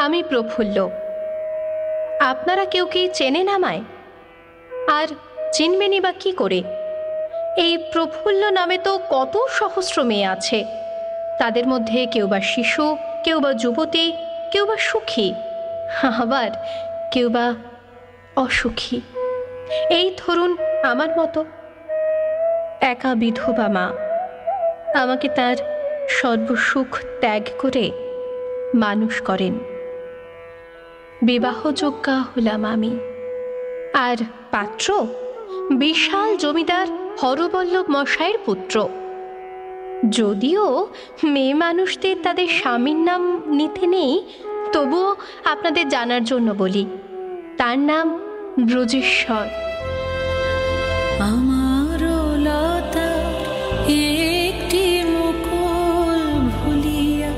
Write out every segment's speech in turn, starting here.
আমি প্রফুল্ল। আপনারা কেউ কি চেনেন আমায়? আর চিনবেনই বা কি করে? এই প্রফুল্ল নামে তো কত সহস্র মেয়ে আছে। তাদের মধ্যে কেউ বা শিশু, কেউ বা যুবতী, কেউ বা সুখী, আবার কেউ বা অসুখী। এই ধরুন আমার মতো একা বিধবা মা। আমাকে তার সর্বসুখ ত্যাগ করে মানুষ করেন। বিবাহযোগ্যা হলাম আমি। আর পাত্র বিশাল জমিদার হরবল্লভ মশাইয়ের পুত্র। যদিও মেয়ে মানুষদের তাদের স্বামীর নাম নিতে নেই, তবুও আপনাদের জানার জন্য বলি, তার নাম ব্রজেশ্বর। আমার লতা একটি মুকুল ভুলিয়া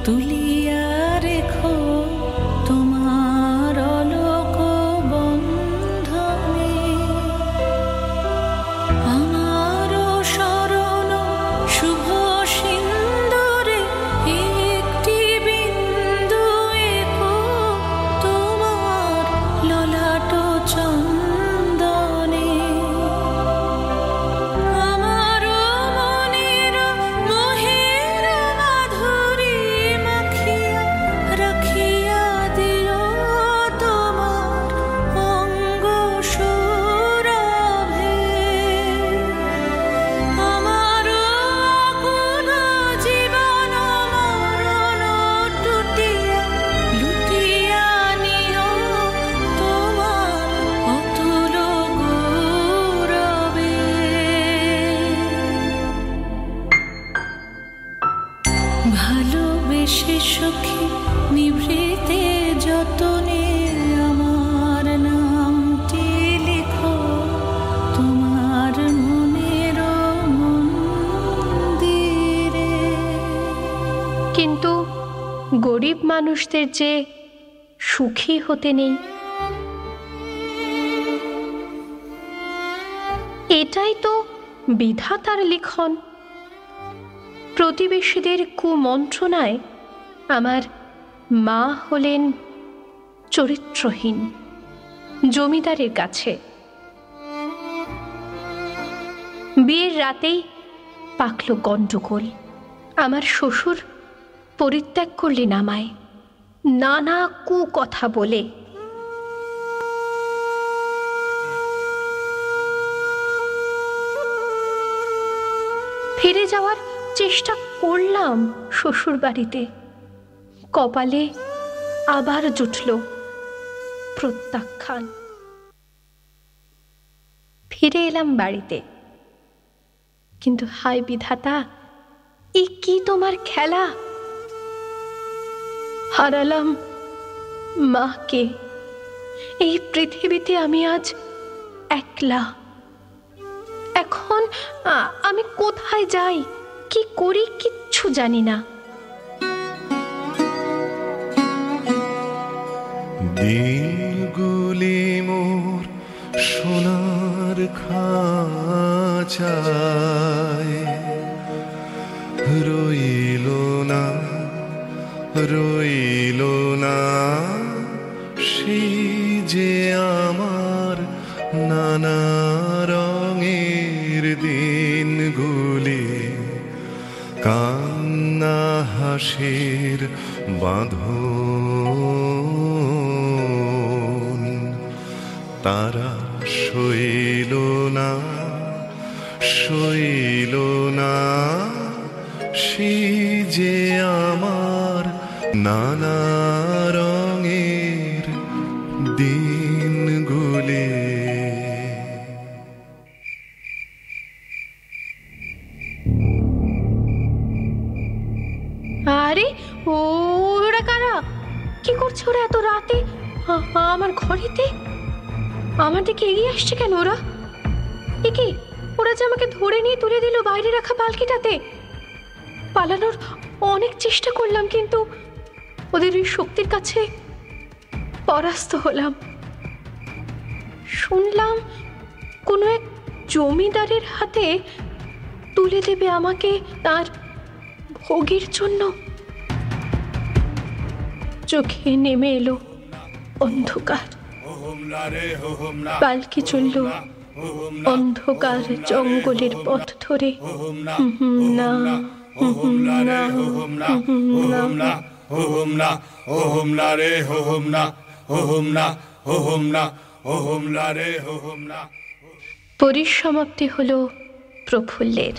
তুলিয়া রেখো তোমার অলোক বন্ধনে। আমার শরণ শুভ সিন্দুরে একটি বিন্দু এঁকো তোমার ললাট চন্দনে। আমার মনের মোহের মাধুরী মাখিয়া রাখিয়া দিও তোমার অঙ্গ সুরভে। আমার আকুল জীবন মরণ টুটিয়া লুটিয়া নিও তোমার অতুল গৌরবে। ভালোবেসে সখী নিভৃতে যতনে আমার নামটি লিখো তোমার মনের মন্দিরে। কিন্তু গরিব মানুষদের যে সুখী হতে নেই, এটাই তো বিধাতার লিখন। প্রতিবেশীদের কুমন্ত্রণায় আমার মা হলেন চরিত্রহীন জমিদারের কাছে। বিয়ের রাতেই পাকল গণ্ডগোল। আমার শ্বশুর পরিত্যাগ করলেন আমায় নানা কুকথা বলে। ফিরে যাওয়ার চেষ্টা করলাম শ্বশুর বাড়িতে, কপালে আবার জুটল প্রত্যাখ্যান। ফিরে এলাম বাড়িতে, কিন্তু হায় বিধাতা, এ কি তোমার খেলা! হারালাম মাকে। এই পৃথিবীতে আমি আজ একলা। এখন আমি কোথায় যাই, কি করি, কিচ্ছু জানি না। দিনগুলি মোর সোনার খাঁচায় রইল না, রইল না সেই যে আমার নানা রঙের দিনগুলি। কান্না হাসির বাঁধন তারা সইল না, সইল না সেই যে আমার নানা রঙের দিনগুলি। আরে ওরা কারা? কি করছে ওরা এত রাতে আমার ঘরেতে? আমার দিকে এগিয়ে আসছে কেন ওরা? একে ওরা যে আমাকে ধরে নিয়ে তুলে দিল বাইরে রাখা পালকিটাতে। পালানোর অনেক চেষ্টা করলাম, কিন্তু ওদের ওই শক্তির কাছে পরাস্ত হলাম। শুনলাম কোনো এক জমিদারের হাতে তুলে দেবে আমাকে তার ভোগের জন্য। চোখে নেমে এলো অন্ধকার। পালকি চলল অন্ধকার জঙ্গলের পথ ধরে। না পরিসমাপ্তি হলো প্রফুল্লের।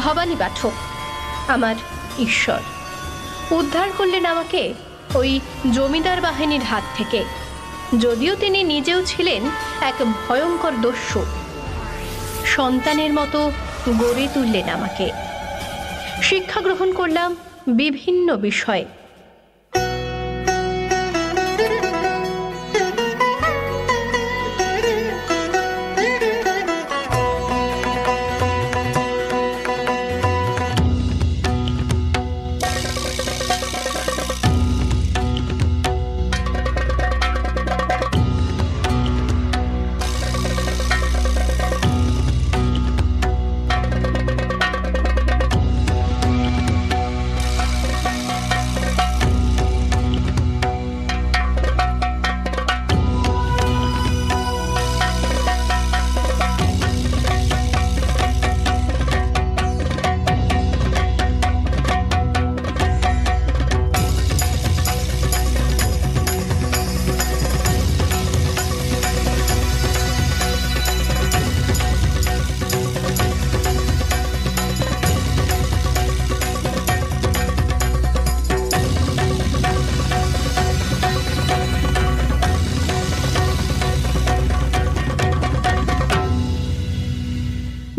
ভবানী পাঠক আমার ঈশ্বর, উদ্ধার করলেন আমাকে ওই জমিদার বাহিনীর হাত থেকে। যদিও তিনি নিজেও ছিলেন এক ভয়ঙ্কর দস্যু, সন্তানের মতো গড়ে তুললেন আমাকে। শিক্ষা গ্রহণ করলাম বিভিন্ন বিষয়ে।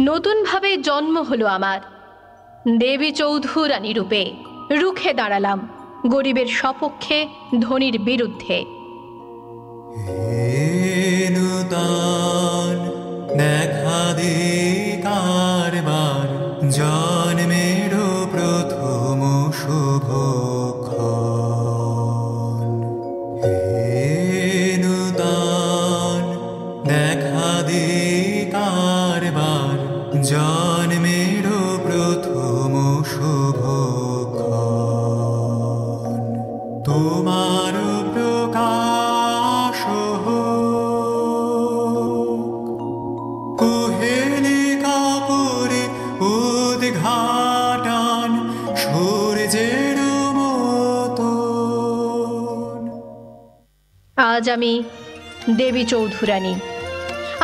নতুনভাবে জন্ম হলো আমার। দেবী চৌধুরানী রূপে রুখে দাঁড়ালাম গরিবের সপক্ষে, ধনীর বিরুদ্ধে। দেখা দে কারবার জন্মের প্রথম শুভক্ষণ। দেখা দে কারবার জন্মের প্রথম শুভক্ষণ। তোমার প্রকাশ কুহেলি কাপড়ে উদ্ঘাটন সূর্যের মতন। আজ আমি দেবী চৌধুরানী।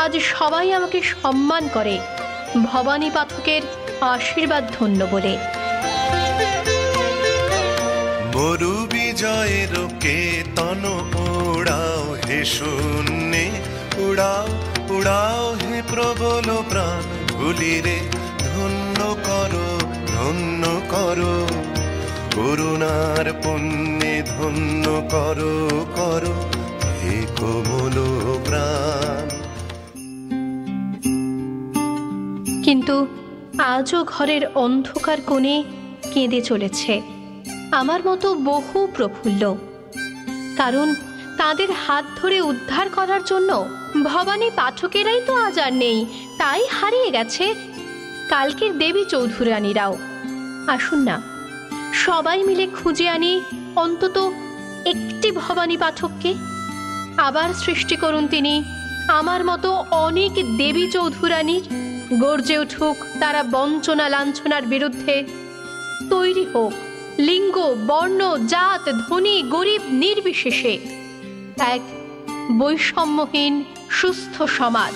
আজ সবাই আমাকে সম্মান করে ভবানী পাঠকের আশীর্বাদ ধন্য বলে। মরু বিজয়ের কেতন উড়াও হে শূন্যে, উড়াও উড়াও হে প্রবল প্রাণ ভুলিরে। ধন্য করো ধন্য করো করুণার পুণ্যে, ধন্য করো করো হে কোমল প্রাণ। কিন্তু আজও ঘরের অন্ধকার কোণে কেঁদে চলেছে আমার মতো বহু প্রফুল্ল। কারণ তাদের হাত ধরে উদ্ধার করার জন্য ভবানী পাঠকেরাই তো আজ আর নেই, তাই হারিয়ে গেছে কালকের দেবী চৌধুরানীরাও। আসুন না সবাই মিলে খুঁজে আনি অন্তত একটি ভবানী পাঠককে। আবার সৃষ্টি করুন তিনি আমার মতো অনেক দেবী চৌধুরানীর। গর্জে উঠুক তারা বঞ্চনা লাঞ্ছনার বিরুদ্ধে। তৈরি হোক লিঙ্গ, বর্ণ, জাত, ধনী গরিব নির্বিশেষে এক বৈষম্যহীন সুস্থ সমাজ।